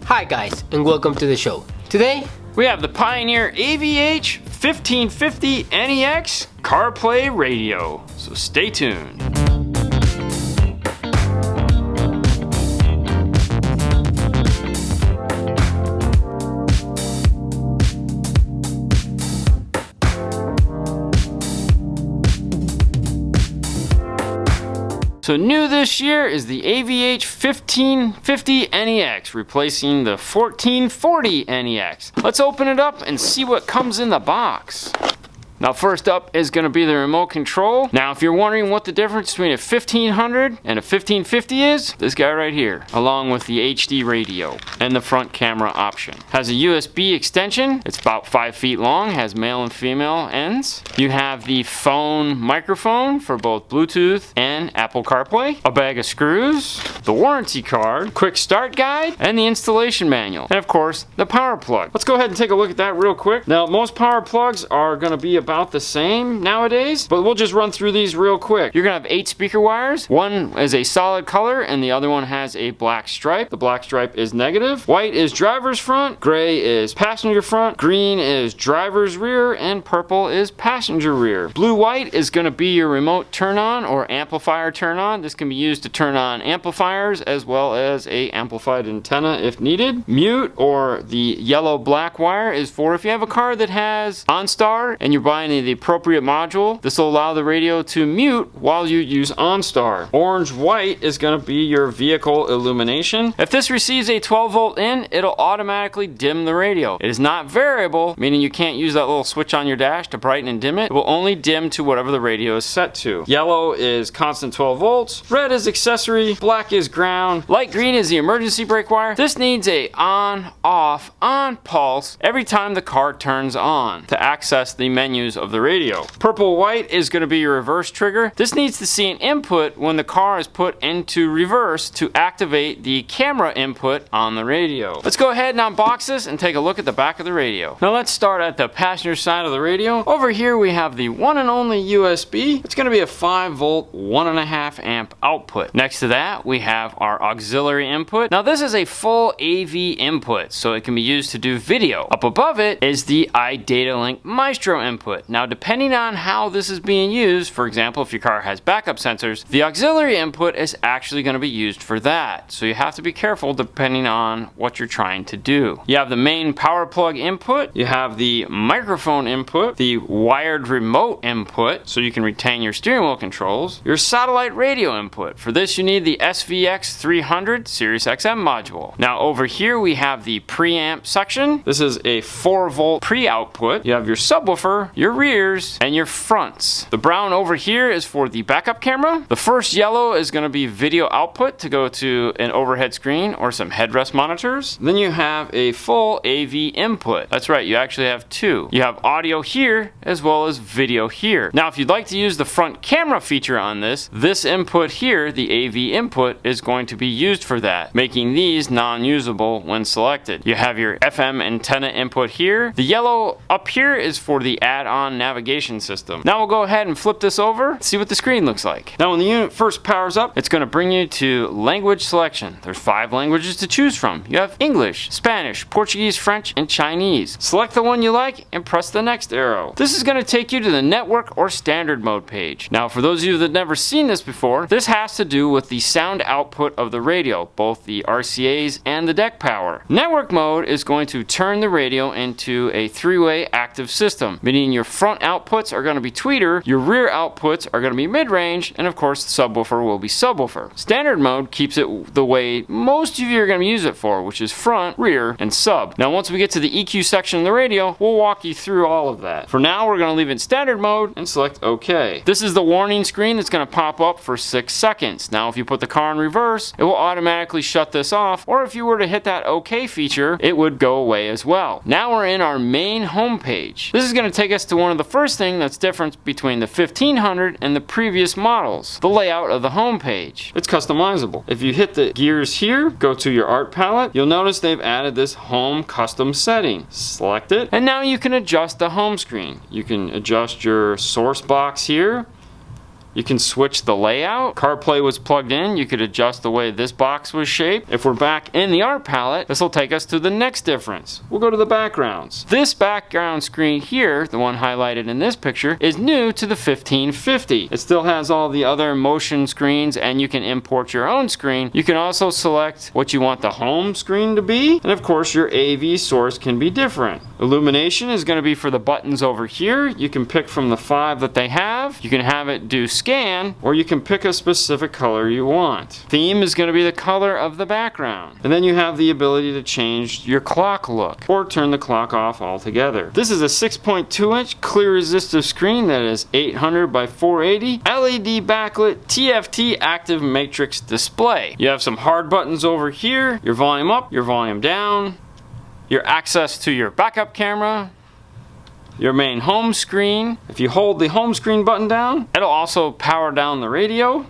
Hi guys, and welcome to the show. Today, we have the Pioneer AVH 1550 NEX CarPlay radio, so stay tuned. So new this year is the AVH 1550 NEX, replacing the 1440 NEX. Let's open it up and see what comes in the box. Now first up is going to be the remote control. Now if you're wondering what the difference between a 1500 and a 1550 is, this guy right here, along with the HD radio and the front camera option. Has a USB extension, it's about 5 feet long, has male and female ends. You have the phone microphone for both Bluetooth and Apple CarPlay, a bag of screws, the warranty card, quick start guide, and the installation manual, and of course the power plug. Let's go ahead and take a look at that real quick. Now most power plugs are going to be about the same nowadays, but we'll just run through these real quick. You're gonna have 8 speaker wires. One is a solid color and the other one has a black stripe. The black stripe is negative. White is driver's front, gray is passenger front, green is driver's rear, and purple is passenger rear. Blue-white is gonna be your remote turn on or amplifier turn on. This can be used to turn on amplifiers as well as a amplified antenna if needed. Mute or the yellow-black wire is for if you have a car that has OnStar and you're buying the appropriate module. This will allow the radio to mute while you use OnStar. Orange-white is going to be your vehicle illumination. If this receives a 12 volt in, it'll automatically dim the radio. It is not variable, meaning you can't use that little switch on your dash to brighten and dim it. It will only dim to whatever the radio is set to. Yellow is constant 12 volts. Red is accessory. Black is ground. Light green is the emergency brake wire. This needs a on, off, on pulse every time the car turns on to access the menus of the radio. Purple-white is going to be your reverse trigger. This needs to see an input when the car is put into reverse to activate the camera input on the radio. Let's go ahead and unbox this and take a look at the back of the radio. Now let's start at the passenger side of the radio. Over here we have the one and only USB. It's going to be a 5 volt, 1.5 amp output. Next to that we have our auxiliary input. Now this is a full AV input, so it can be used to do video. Up above it is the iDataLink Maestro input. Now depending on how this is being used, for example if your car has backup sensors, the auxiliary input is actually going to be used for that. So you have to be careful depending on what you're trying to do. You have the main power plug input, you have the microphone input, the wired remote input so you can retain your steering wheel controls, your satellite radio input. For this you need the SVX 300 Sirius XM module. Now over here we have the preamp section. This is a 4 volt pre-output. You have your subwoofer, your rears, and your fronts. The brown over here is for the backup camera. The first yellow is going to be video output to go to an overhead screen or some headrest monitors. Then you have a full AV input. That's right, you actually have 2. You have audio here as well as video here. Now if you'd like to use the front camera feature on this input here, the AV input, is going to be used for that, making these non-usable when selected. You have your FM antenna input here. The yellow up here is for the add-on navigation system. Now we'll go ahead and flip this over, see what the screen looks like. Now when the unit first powers up, it's going to bring you to language selection. There's 5 languages to choose from. You have English, Spanish, Portuguese, French, and Chinese. Select the one you like and press the next arrow. This is going to take you to the network or standard mode page. Now for those of you that have never seen this before, this has to do with the sound output of the radio, both the RCAs and the deck power. Network mode is going to turn the radio into a 3-way active system, meaning your front outputs are going to be tweeter, your rear outputs are going to be mid-range, and of course the subwoofer will be subwoofer. Standard mode keeps it the way most of you are going to use it for, which is front, rear, and sub. Now once we get to the EQ section of the radio, we'll walk you through all of that. For now we're going to leave it in standard mode and select OK. This is the warning screen that's going to pop up for 6 seconds. Now if you put the car in reverse, it will automatically shut this off, or if you were to hit that OK feature, it would go away as well. Now we're in our main home page. This is going to take us to one of the first things that's different between the 1500 and the previous models, the layout of the home page. It's customizable. If you hit the gears here, go to your art palette, you'll notice they've added this home custom setting. Select it, and now you can adjust the home screen. You can adjust your source box here. You can switch the layout. CarPlay was plugged in. You could adjust the way this box was shaped. If we're back in the art palette, this will take us to the next difference. We'll go to the backgrounds. This background screen here, the one highlighted in this picture, is new to the 1550. It still has all the other motion screens, and you can import your own screen. You can also select what you want the home screen to be, and of course your AV source can be different. Illumination is going to be for the buttons over here. You can pick from the 5 that they have. You can have it do scan, or you can pick a specific color you want. Theme is going to be the color of the background. And then you have the ability to change your clock look or turn the clock off altogether. This is a 6.2 inch clear resistive screen that is 800 by 480 LED backlit TFT active matrix display. You have some hard buttons over here, your volume up, your volume down, your access to your backup camera, your main home screen. If you hold the home screen button down, it'll also power down the radio.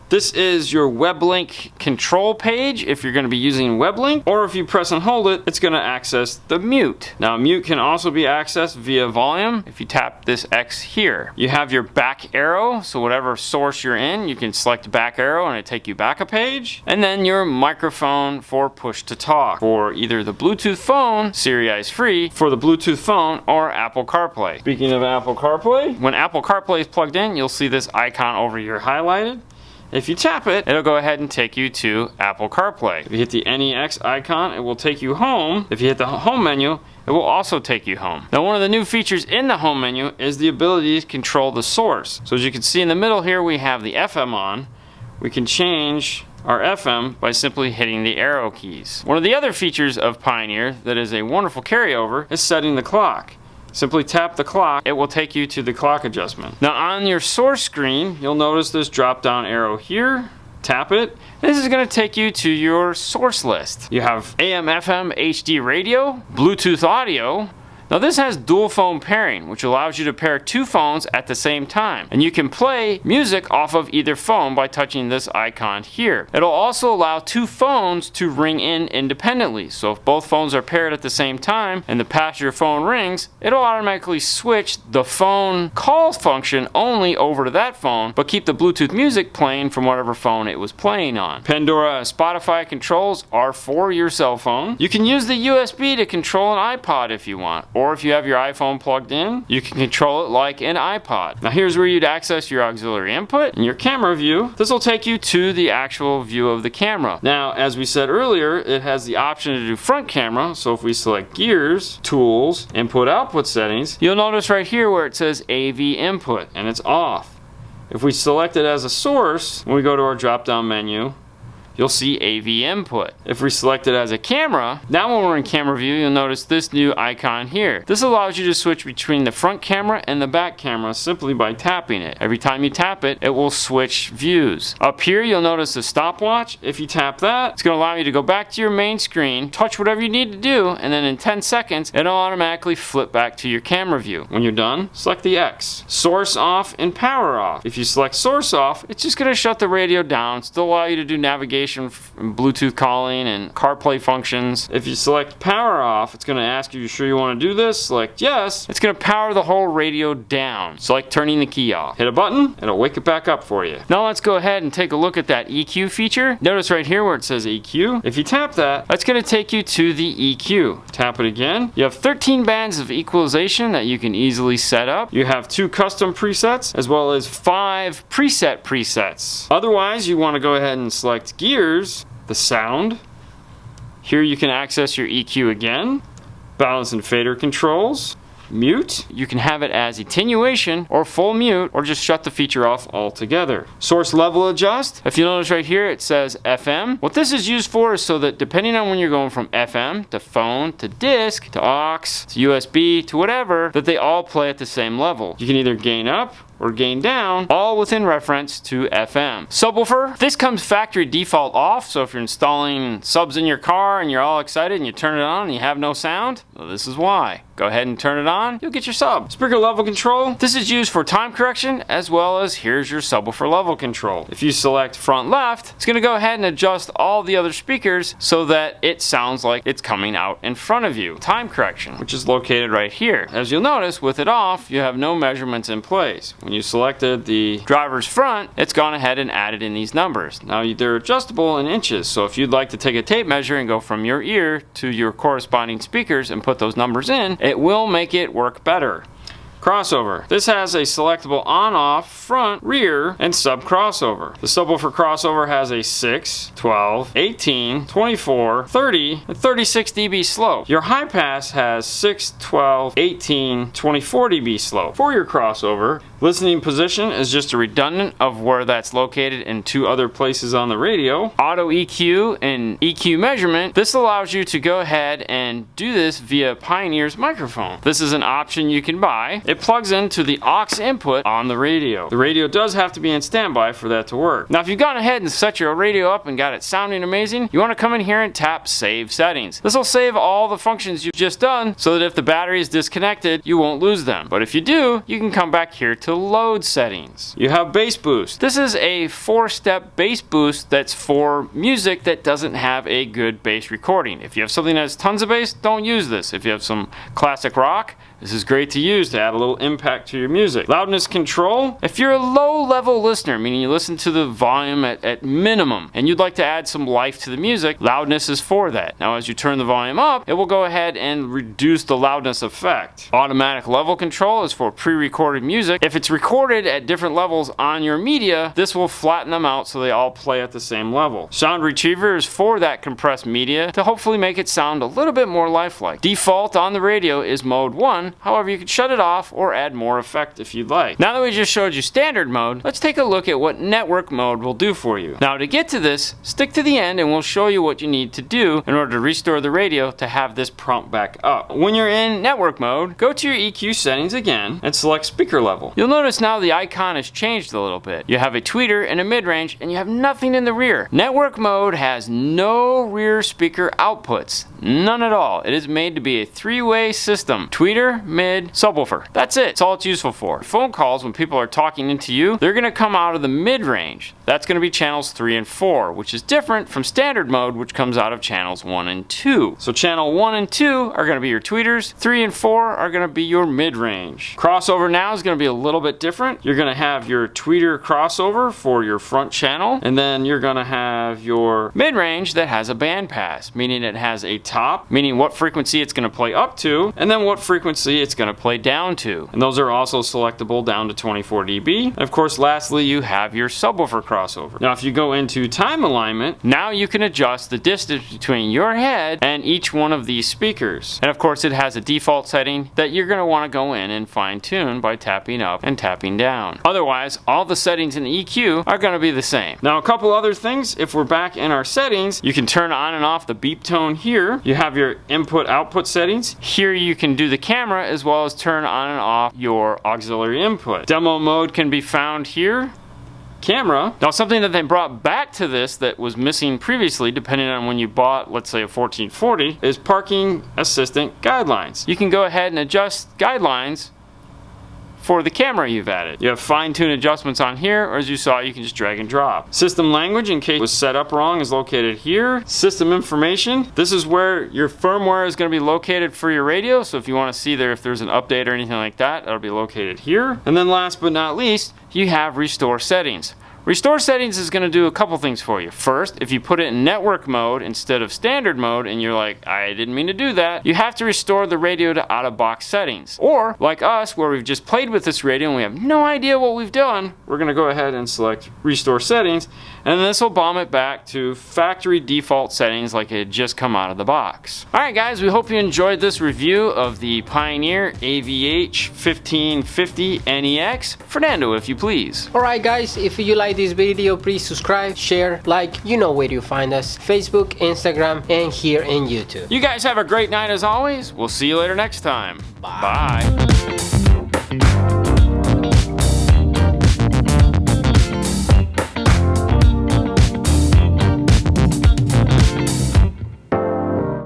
This is your WebLink control page if you're going to be using WebLink, or if you press and hold it, it's going to access the mute. Now mute can also be accessed via volume if you tap this X here. You have your back arrow, so whatever source you're in, you can select back arrow and it take you back a page. And then your microphone for push to talk for either the Bluetooth phone, Siri Eyes Free, for the Bluetooth phone, or Apple CarPlay. Speaking of Apple CarPlay, when Apple CarPlay is plugged in, you'll see this icon over here highlighted. If you tap it, it'll go ahead and take you to Apple CarPlay. If you hit the NEX icon, it will take you home. If you hit the home menu, it will also take you home. Now, one of the new features in the home menu is the ability to control the source. So as you can see in the middle here, we have the FM on. We can change our FM by simply hitting the arrow keys. One of the other features of Pioneer that is a wonderful carryover is setting the clock. Simply tap the clock, it will take you to the clock adjustment. Now on your source screen, you'll notice this drop down arrow here. Tap it. This is going to take you to your source list. You have AM, FM, HD radio, Bluetooth audio. Now this has dual phone pairing, which allows you to pair 2 phones at the same time. And you can play music off of either phone by touching this icon here. It'll also allow 2 phones to ring in independently. So if both phones are paired at the same time and the passenger phone rings, it'll automatically switch the phone call function only over to that phone, but keep the Bluetooth music playing from whatever phone it was playing on. Pandora and Spotify controls are for your cell phone. You can use the USB to control an iPod if you want. Or if you have your iPhone plugged in, you can control it like an iPod. Now here's where you'd access your auxiliary input and your camera view. This will take you to the actual view of the camera. Now, as we said earlier, it has the option to do front camera. So if we select gears, tools, input-output settings, you'll notice right here where it says AV input and it's off. If we select it as a source, when we go to our drop-down menu, you'll see AV input. If we select it as a camera, now when we're in camera view, you'll notice this new icon here. This allows you to switch between the front camera and the back camera simply by tapping it. Every time you tap it, it will switch views. Up here, you'll notice the stopwatch. If you tap that, it's going to allow you to go back to your main screen, touch whatever you need to do, and then in 10 seconds, it'll automatically flip back to your camera view. When you're done, select the X. Source off and power off. If you select source off, it's just going to shut the radio down, still allow you to do navigation, Bluetooth calling, and CarPlay functions. If you select power off, it's going to ask you sure you want to do this. Select yes. It's going to power the whole radio down. So like turning the key off. Hit a button, it'll wake it back up for you. Now let's go ahead and take a look at that EQ feature. Notice right here where it says EQ. If you tap that, that's going to take you to the EQ. Tap it again. You have 13 bands of equalization that you can easily set up. You have 2 custom presets as well as 5 preset presets. Otherwise, you want to go ahead and select gear, the sound. Here you can access your EQ again, balance and fader controls, mute. You can have it as attenuation or full mute, or just shut the feature off altogether. Source level adjust. If you notice right here, it says FM. What this is used for is so that depending on when you're going from FM to phone to disc to aux to USB to whatever, that they all play at the same level. You can either gain up or gain down, all within reference to FM. Subwoofer, this comes factory default off, so if you're installing subs in your car and you're all excited and you turn it on and you have no sound, well, this is why. Go ahead and turn it on, you'll get your sub. Speaker level control, this is used for time correction as well as here's your subwoofer level control. If you select front left, it's gonna go ahead and adjust all the other speakers so that it sounds like it's coming out in front of you. Time correction, which is located right here. As you'll notice, with it off, you have no measurements in place. when you selected the driver's front, it's gone ahead and added in these numbers. Now they're adjustable in inches, so if you'd like to take a tape measure and go from your ear to your corresponding speakers and put those numbers in, it will make it work better. Crossover. This has a selectable on-off, front, rear, and sub crossover. The subwoofer crossover has a 6, 12, 18, 24, 30, and 36 dB slope. Your high pass has 6, 12, 18, 24 dB slope. For your crossover, listening position is just a redundant of where that's located in two other places on the radio. Auto EQ and EQ measurement. This allows you to go ahead and do this via Pioneer's microphone. This is an option you can buy. It plugs into the aux input on the radio. The radio does have to be in standby for that to work. Now if you've gone ahead and set your radio up and got it sounding amazing, you want to come in here and tap Save Settings. This will save all the functions you've just done so that if the battery is disconnected, you won't lose them. But if you do, you can come back here to Load Settings. You have Bass Boost. This is a 4-step bass boost that's for music that doesn't have a good bass recording. If you have something that has tons of bass, don't use this. If you have some classic rock, this is great to use to add a little impact to your music. Loudness control. If you're a low-level listener, meaning you listen to the volume at minimum, and you'd like to add some life to the music, loudness is for that. Now as you turn the volume up, it will go ahead and reduce the loudness effect. Automatic level control is for pre-recorded music. If it's recorded at different levels on your media, this will flatten them out so they all play at the same level. Sound retriever is for that compressed media to hopefully make it sound a little bit more lifelike. Default on the radio is mode 1. However, you can shut it off or add more effect if you'd like. Now that we just showed you standard mode, let's take a look at what network mode will do for you. Now to get to this, stick to the end and we'll show you what you need to do in order to restore the radio to have this prompt back up. When you're in network mode, go to your EQ settings again and select speaker level. You'll notice now the icon has changed a little bit. You have a tweeter and a mid-range and you have nothing in the rear. Network mode has no rear speaker outputs. None at all. It is made to be a three-way system. Tweeter, mid, subwoofer. That's it. That's all it's useful for. Phone calls, when people are talking into you, they're going to come out of the mid-range. That's going to be channels 3 and 4, which is different from standard mode, which comes out of channels 1 and 2. So channel 1 and 2 are going to be your tweeters. 3 and 4 are going to be your mid-range. Crossover now is going to be a little bit different. You're going to have your tweeter crossover for your front channel, and then you're going to have your mid-range that has a bandpass, meaning it has a top, meaning what frequency it's going to play up to, and then what frequency it's going to play down to. And those are also selectable down to 24 dB. And of course, lastly, you have your subwoofer crossover. Now, if you go into time alignment, now you can adjust the distance between your head and each one of these speakers. And of course, it has a default setting that you're going to want to go in and fine tune by tapping up and tapping down. Otherwise, all the settings in the EQ are going to be the same. Now, a couple other things. If we're back in our settings, you can turn on and off the beep tone here. You have your input output settings. Here you can do the camera as well as turn on and off your auxiliary input. Demo mode can be found here. Camera. Now something that they brought back to this that was missing previously, depending on when you bought, let's say, a 1440, is parking assistant guidelines. You can go ahead and adjust guidelines for the camera you've added. You have fine-tune adjustments on here, or as you saw, you can just drag and drop. System language, in case it was set up wrong, is located here. System information, this is where your firmware is going to be located for your radio, so if you want to see there if there's an update or anything like that, that'll be located here. And then last but not least, you have restore settings. Restore settings is going to do a couple things for you. First, if you put it in network mode instead of standard mode and you're like, I didn't mean to do that, you have to restore the radio to out-of-box settings. Or, like us, where we've just played with this radio and we have no idea what we've done, we're going to go ahead and select restore settings, and this will bomb it back to factory default settings like it had just come out of the box. Alright guys, we hope you enjoyed this review of the Pioneer AVH 1550 NEX. Fernando, if you please. Alright guys, if you like this video, please subscribe, share, like, you know where you find us. Facebook, Instagram, and here in YouTube. You guys have a great night as always. We'll see you later next time. Bye. Bye.